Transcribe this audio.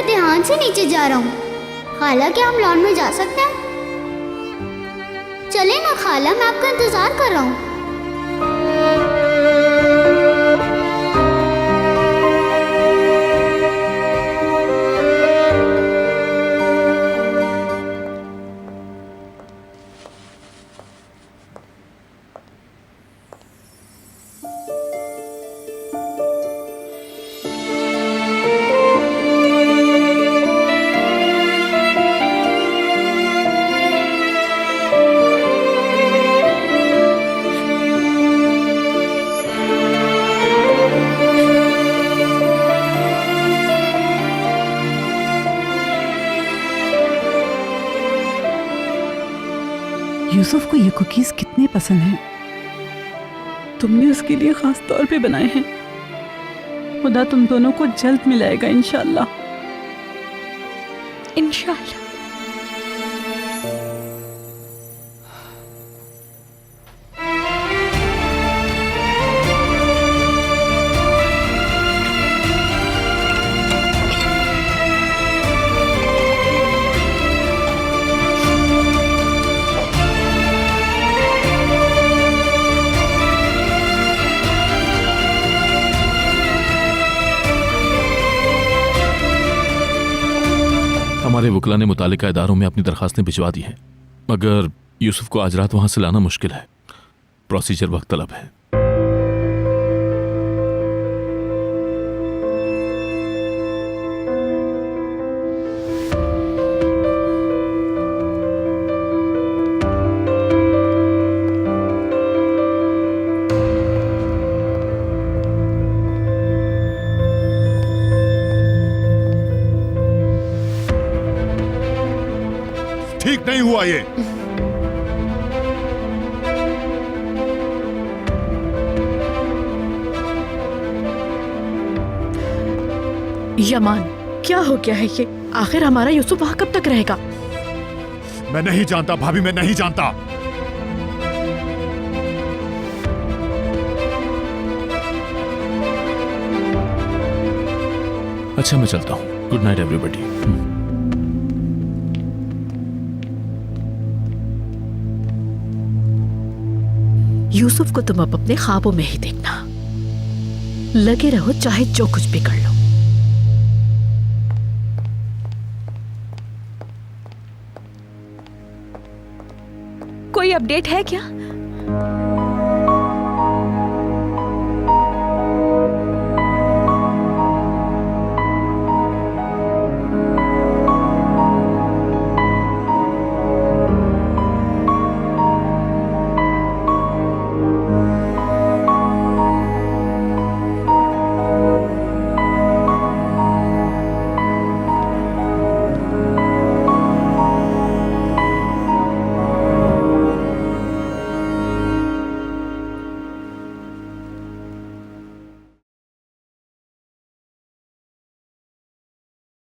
मैं ध्यान से नीचे जा रहा हूँ। खाला, क्या हम लॉन में जा सकते हैं? चले ना खाला, मैं आपका इंतजार कर रहा हूँ। यूसुफ को ये कुकीज कितने पसंद हैं। तुमने उसके लिए खास तौर पे बनाए हैं। खुदा तुम दोनों को जल्द मिलाएगा इंशाल्लाह। इंशाल्लाह। हमारे वकला ने मुतालिका इदारों में अपनी दरखास्तें भिजवा दी हैं, मगर यूसुफ को आज रात वहां से लाना मुश्किल है। प्रोसीजर वक्त तलब है। ठीक नहीं हुआ ये। यमान, क्या हो गया है ये? आखिर हमारा यूसुफ वहां कब तक रहेगा? मैं नहीं जानता भाभी, मैं नहीं जानता। अच्छा, मैं चलता हूँ। Good night everybody. यूसुफ को तुम अब अपने ख्वाबों में ही देखना। लगे रहो चाहे जो कुछ भी कर लो। कोई अपडेट है क्या?